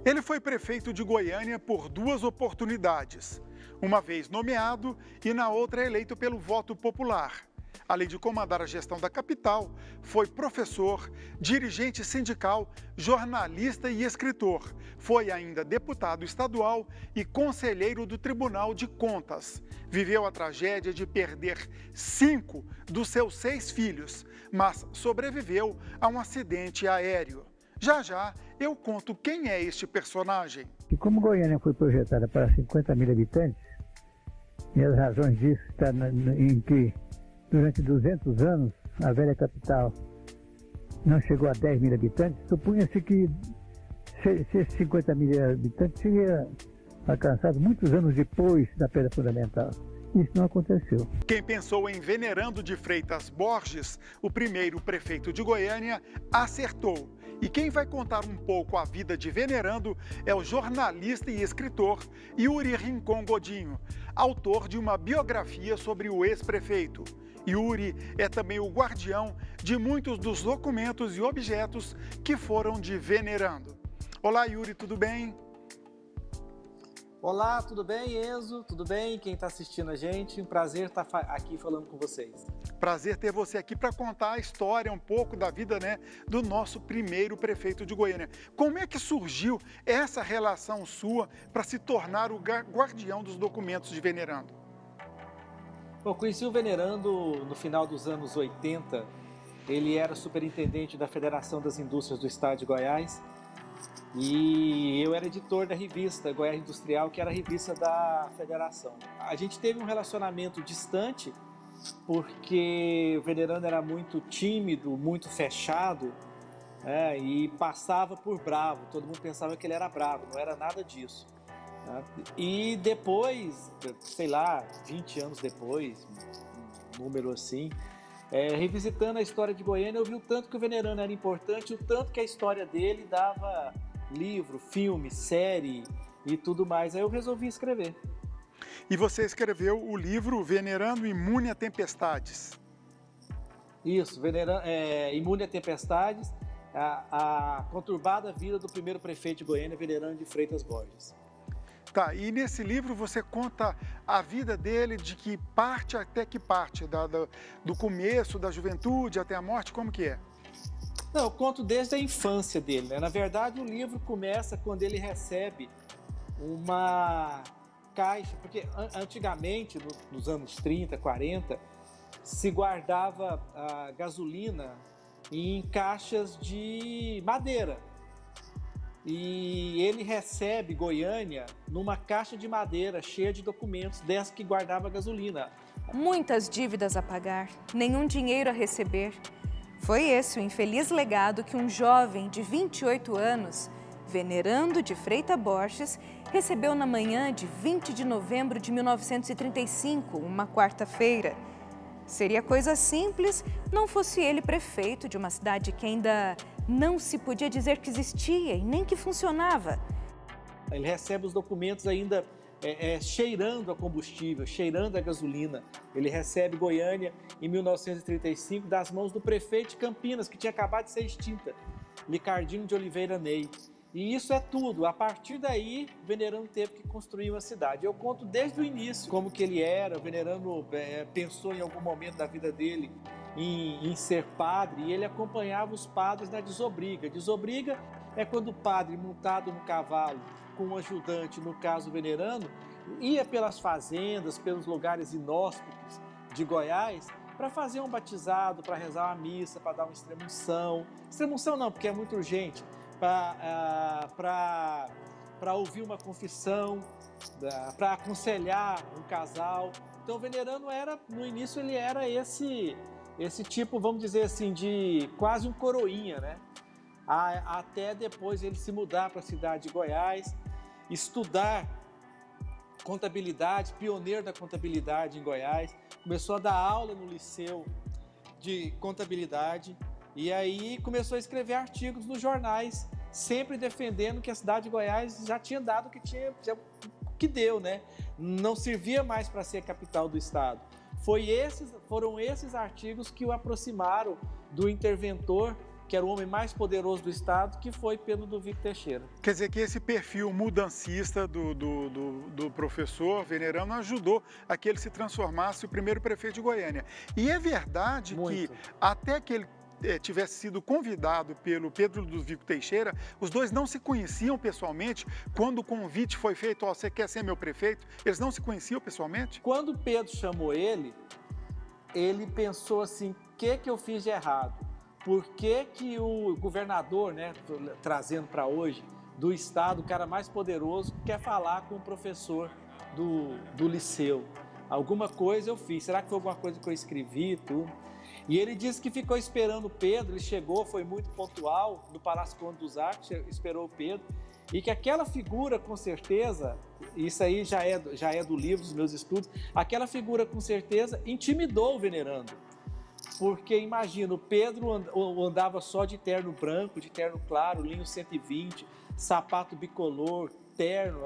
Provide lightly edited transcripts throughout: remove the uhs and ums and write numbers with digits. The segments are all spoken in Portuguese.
Ele foi prefeito de Goiânia por duas oportunidades, uma vez nomeado e na outra eleito pelo voto popular. Além de comandar a gestão da capital, foi professor, dirigente sindical, jornalista e escritor. Foi ainda deputado estadual e conselheiro do Tribunal de Contas. Viveu a tragédia de perder 5 dos seus 6 filhos, mas sobreviveu a um acidente aéreo. Já já eu conto quem é este personagem. E como Goiânia foi projetada para 50 mil habitantes, e as razões disso estão em que durante 200 anos a velha capital não chegou a 10 mil habitantes, supunha-se que se esses 50 mil habitantes seriam alcançados muitos anos depois da pedra fundamental. Isso não aconteceu. Quem pensou em Venerando de Freitas Borges, o primeiro prefeito de Goiânia, acertou. E quem vai contar um pouco a vida de Venerando é o jornalista e escritor Yuri Rincon Godinho, autor de uma biografia sobre o ex-prefeito. Yuri é também o guardião de muitos dos documentos e objetos que foram de Venerando. Olá, Yuri, tudo bem? Olá, tudo bem, Enzo? Tudo bem? Quem está assistindo a gente? Um prazer estar aqui falando com vocês. Prazer ter você aqui para contar a história, um pouco da vida, do nosso primeiro prefeito de Goiânia. Como é que surgiu essa relação sua para se tornar o guardião dos documentos de Venerando? Bom, conheci o Venerando no final dos anos 80. Ele era superintendente da Federação das Indústrias do Estado de Goiás. E eu era editor da revista Goiás Industrial, que era a revista da federação. A gente teve um relacionamento distante, porque o Venerando era muito tímido, muito fechado, e passava por bravo. Todo mundo pensava que ele era bravo, não era nada disso. E depois, sei lá, 20 anos depois, um número assim, revisitando a história de Goiânia, eu vi o tanto que o Venerando era importante, o tanto que a história dele dava livro, filme, série e tudo mais. Aí eu resolvi escrever. E você escreveu o livro Venerando Imune a Tempestades. Isso, Imune a Tempestades, a conturbada vida do primeiro prefeito de Goiânia, Venerando de Freitas Borges. Tá, e nesse livro você conta a vida dele, de que parte até que parte, do começo, da juventude até a morte, como que é? Não, eu conto desde a infância dele, né? Na verdade, o livro começa quando ele recebe uma caixa, porque antigamente, nos anos 30, 40, se guardava a gasolina em caixas de madeira. E ele recebe Goiânia numa caixa de madeira cheia de documentos, dessa que guardava gasolina. Muitas dívidas a pagar, nenhum dinheiro a receber. Foi esse o infeliz legado que um jovem de 28 anos, Venerando de Freitas Borges, recebeu na manhã de 20 de novembro de 1935, uma quarta-feira. Seria coisa simples, não fosse ele prefeito de uma cidade que ainda não se podia dizer que existia e nem que funcionava. Ele recebe os documentos ainda cheirando a combustível, cheirando a gasolina. Ele recebe Goiânia em 1935 das mãos do prefeito de Campinas, que tinha acabado de ser extinta, Licardino de Oliveira Ney. E isso é tudo. A partir daí, o Venerando teve que construir uma cidade. Eu conto desde o início como que ele era. O Venerando pensou em algum momento da vida dele em ser padre, e ele acompanhava os padres na desobriga. Desobriga é quando o padre, montado no cavalo, com um ajudante, no caso o Venerando, ia pelas fazendas, pelos lugares inóspitos de Goiás, para fazer um batizado, para rezar uma missa, para dar uma extrema-unção. Extrema-unção não, porque é muito urgente. Para ouvir uma confissão, para aconselhar um casal. Então o Venerando era, no início, ele era esse tipo, vamos dizer assim, de quase um coroinha, né? Até depois ele se mudar para a cidade de Goiás, estudar contabilidade, pioneiro da contabilidade em Goiás, começou a dar aula no liceu de contabilidade e aí começou a escrever artigos nos jornais, sempre defendendo que a cidade de Goiás já tinha dado o que deu, né? Não servia mais para ser capital do estado. Foram esses artigos que o aproximaram do interventor que era o homem mais poderoso do Estado, que foi Pedro Duvico Teixeira. Quer dizer que esse perfil mudancista do professor Venerando ajudou a que ele se transformasse o primeiro prefeito de Goiânia. E é verdade que até que ele tivesse sido convidado pelo Pedro Duvico Teixeira, os dois não se conheciam pessoalmente. Quando o convite foi feito, você quer ser meu prefeito? Eles não se conheciam pessoalmente? Quando Pedro chamou ele pensou assim, o que eu fiz de errado? Por que o governador, né, trazendo para hoje, do Estado, o cara mais poderoso, quer falar com o professor do liceu? Alguma coisa eu fiz, será que foi alguma coisa que eu escrevi, tudo? E ele disse que ficou esperando o Pedro, ele chegou, foi muito pontual, no Palácio Conde dos Arcos, esperou o Pedro, e que aquela figura, com certeza, isso aí já é do livro, dos meus estudos, aquela figura, com certeza, intimidou o Venerando. Porque, imagina, o Pedro andava só de terno branco, de terno claro, linho 120, sapato bicolor, terno,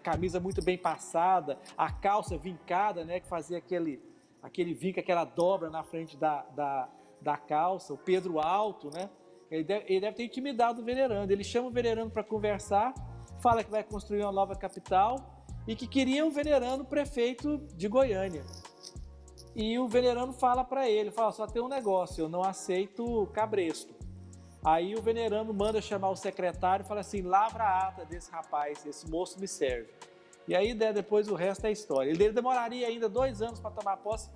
camisa muito bem passada, a calça vincada, né, que fazia aquele vinco, aquela dobra na frente da calça, o Pedro alto, né? Ele deve ter intimidado o Venerando. Ele chama o Venerando para conversar, fala que vai construir uma nova capital e que queria o Venerando prefeito de Goiânia. E o Venerando fala para ele, só tem um negócio, eu não aceito cabresto. Aí o Venerando manda chamar o secretário e fala assim, lavra a ata desse rapaz, esse moço me serve. E aí depois o resto é história. Ele demoraria ainda 2 anos para tomar posse,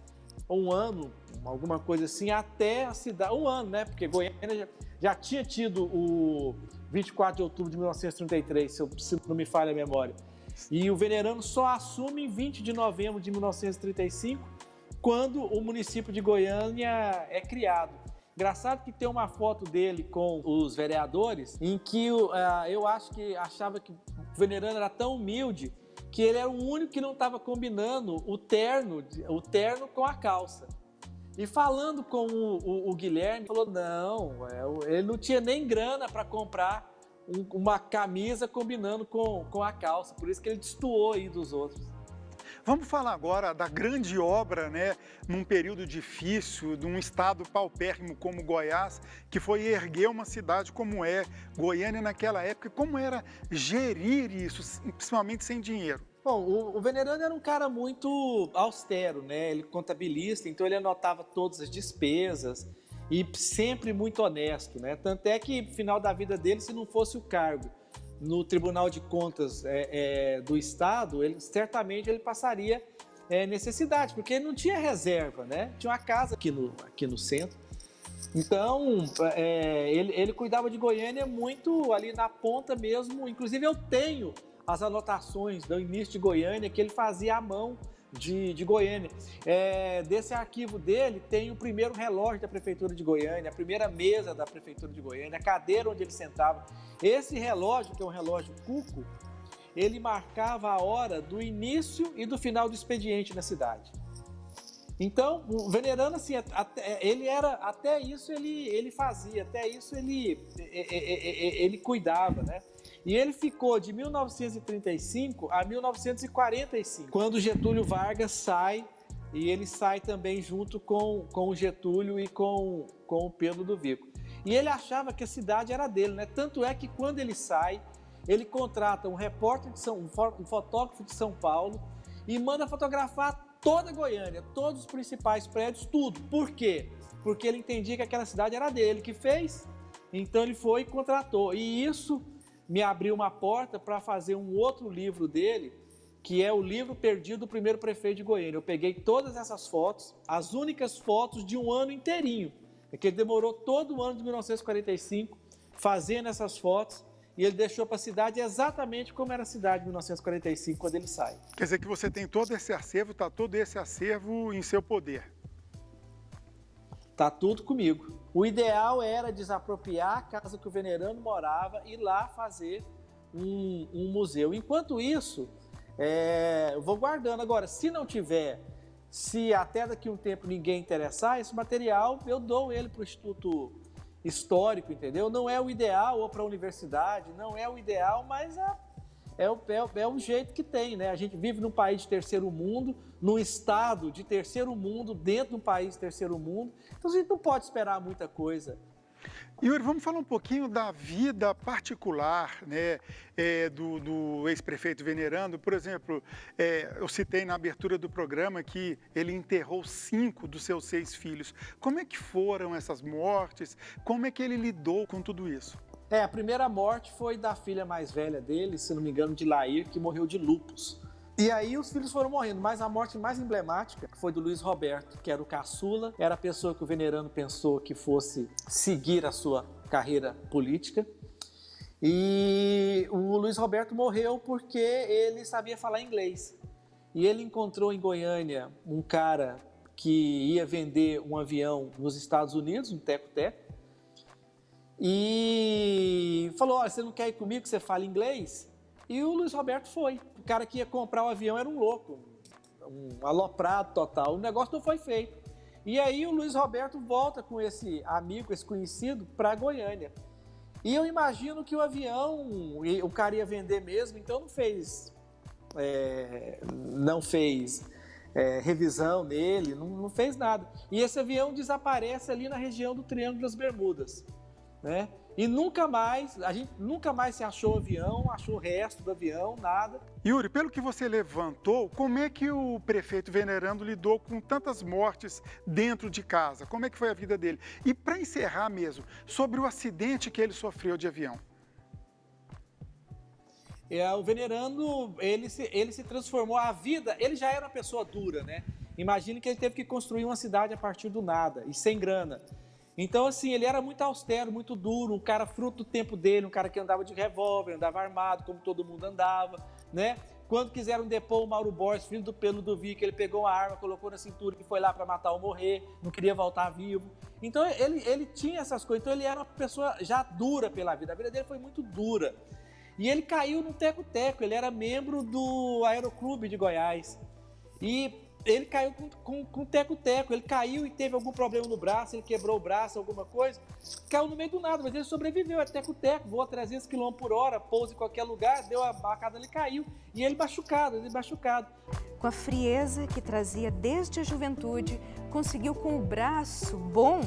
1 ano, alguma coisa assim, até a cidade, 1 ano, né? Porque Goiânia já tinha tido o 24 de outubro de 1933, se não me falha a memória. E o Venerando só assume em 20 de novembro de 1935, quando o município de Goiânia é criado. Engraçado que tem uma foto dele com os vereadores, em que eu achava que o Venerando era tão humilde que ele era o único que não estava combinando o terno com a calça. E falando com o Guilherme, falou, ele não tinha nem grana para comprar uma camisa combinando com a calça, por isso que ele destoou aí dos outros. Vamos falar agora da grande obra, né, num período difícil, de um estado paupérrimo como Goiás, que foi erguer uma cidade como é Goiânia naquela época. Como era gerir isso, principalmente sem dinheiro? Bom, o Venerando era um cara muito austero, né? Ele contabilista, então ele anotava todas as despesas e sempre muito honesto, né? Tanto é que no final da vida dele, se não fosse o cargo no Tribunal de Contas do Estado, certamente ele passaria necessidade, porque ele não tinha reserva, né? Tinha uma casa aqui no centro. Então, ele cuidava de Goiânia muito ali na ponta mesmo. Inclusive, eu tenho as anotações do início de Goiânia que ele fazia à mão de Goiânia. Desse arquivo dele tem o primeiro relógio da Prefeitura de Goiânia, a primeira mesa da Prefeitura de Goiânia, a cadeira onde ele sentava. Esse relógio, que é um relógio Cuco, ele marcava a hora do início e do final do expediente na cidade. Então, o Venerando, assim, até isso ele fazia, até isso ele cuidava, né? E ele ficou de 1935 a 1945, quando Getúlio Vargas sai, e ele sai também junto com o Getúlio e com o Pedro Duvico. E ele achava que a cidade era dele, né? Tanto é que quando ele sai, ele contrata um fotógrafo de São Paulo e manda fotografar toda Goiânia, todos os principais prédios, tudo. Por quê? Porque ele entendia que aquela cidade era dele, que fez, então ele foi e contratou. E isso me abriu uma porta para fazer um outro livro dele, que é o livro perdido do primeiro prefeito de Goiânia. Eu peguei todas essas fotos, as únicas fotos de um ano inteirinho, que ele demorou todo o ano de 1945 fazendo essas fotos, e ele deixou para a cidade exatamente como era a cidade em 1945, quando ele sai. Quer dizer que você tem todo esse acervo, está todo esse acervo em seu poder? Tá tudo comigo. O ideal era desapropriar a casa que o Venerando morava e lá fazer um museu. Enquanto isso, eu vou guardando. Agora, se não tiver, se até daqui a um tempo ninguém interessar, esse material eu dou ele para o Instituto Histórico, entendeu? Não é o ideal, ou para a universidade, não é o ideal, mas é o jeito que tem, né? A gente vive num país de terceiro mundo, num estado de terceiro mundo, dentro de um país de terceiro mundo, então a gente não pode esperar muita coisa Yuri, vamos falar um pouquinho da vida particular, né, do ex-prefeito Venerando. Por exemplo, eu citei na abertura do programa que ele enterrou 5 dos seus 6 filhos. Como é que foram essas mortes? Como é que ele lidou com tudo isso? A primeira morte foi da filha mais velha dele, se não me engano, de Lair, que morreu de lúpus. E aí os filhos foram morrendo, mas a morte mais emblemática foi do Luiz Roberto, que era o caçula, era a pessoa que o Venerando pensou que fosse seguir a sua carreira política. E o Luiz Roberto morreu porque ele sabia falar inglês. E ele encontrou em Goiânia um cara que ia vender um avião nos Estados Unidos, um teco-teco, e falou: olha, você não quer ir comigo que você fala inglês? E o Luiz Roberto foi. O cara que ia comprar o avião era um louco, um aloprado total. O negócio não foi feito. E aí o Luiz Roberto volta com esse amigo, esse conhecido, para Goiânia. E eu imagino que o avião, o cara ia vender mesmo, então não fez revisão nele, não fez nada. E esse avião desaparece ali na região do Triângulo das Bermudas, né? E a gente nunca mais se achou o avião, achou o resto do avião, nada. Yuri, pelo que você levantou, como é que o prefeito Venerando lidou com tantas mortes dentro de casa? Como é que foi a vida dele? E para encerrar mesmo, sobre o acidente que ele sofreu de avião. O Venerando, ele se transformou, a vida, ele já era uma pessoa dura, né? Imagine que ele teve que construir uma cidade a partir do nada e sem grana. Então, assim, ele era muito austero, muito duro, um cara fruto do tempo dele, um cara que andava de revólver, andava armado, como todo mundo andava, né? Quando quiseram depor o Mauro Borges, filho do Pelo do Vico, ele pegou uma arma, colocou na cintura e foi lá para matar ou morrer, não queria voltar vivo. Então, ele tinha essas coisas, então ele era uma pessoa já dura pela vida, a vida dele foi muito dura. E ele caiu no teco-teco, ele era membro do Aeroclube de Goiás. E ele caiu com teco-teco, ele caiu e teve algum problema no braço, ele quebrou o braço, alguma coisa, caiu no meio do nada, mas ele sobreviveu, é teco-teco, voa 300 km por hora, pousa em qualquer lugar, deu a bacada, ele caiu, e ele machucado. Com a frieza que trazia desde a juventude, conseguiu com o braço bom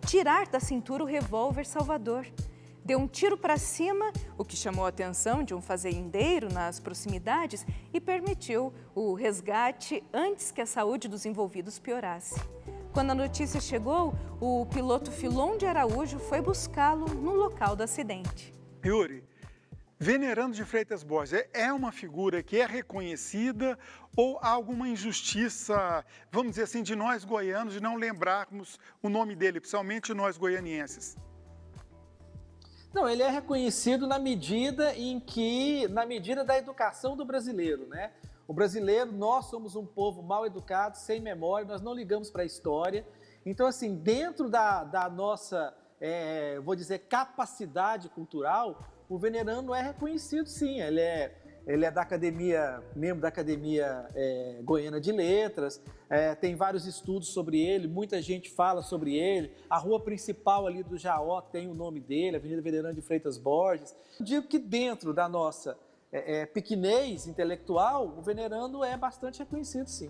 tirar da cintura o revólver Salvador. Deu um tiro para cima, o que chamou a atenção de um fazendeiro nas proximidades e permitiu o resgate antes que a saúde dos envolvidos piorasse. Quando a notícia chegou, o piloto Filon de Araújo foi buscá-lo no local do acidente. Yuri, Venerando de Freitas Borges é uma figura que é reconhecida ou há alguma injustiça, vamos dizer assim, de nós goianos de não lembrarmos o nome dele, principalmente nós goianienses? Não, ele é reconhecido na medida da educação do brasileiro, né? O brasileiro, nós somos um povo mal educado, sem memória, nós não ligamos para a história. Então, assim, dentro da nossa, vou dizer, capacidade cultural, o Venerando é reconhecido, sim. Ele é da academia, membro da Academia Goiana de Letras, tem vários estudos sobre ele, muita gente fala sobre ele. A rua principal ali do Jaó tem o nome dele, Avenida Venerando de Freitas Borges. Eu digo que dentro da nossa pequenez intelectual, o Venerando é bastante reconhecido, sim.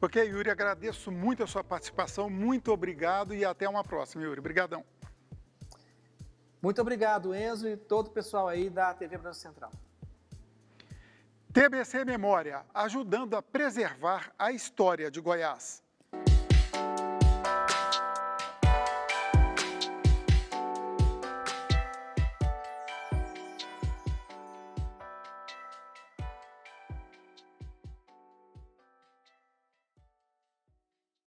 Ok, Yuri, agradeço muito a sua participação, muito obrigado e até uma próxima, Yuri. Obrigadão. Muito obrigado, Enzo, e todo o pessoal aí da TV Brasil Central. TBC Memória, ajudando a preservar a história de Goiás.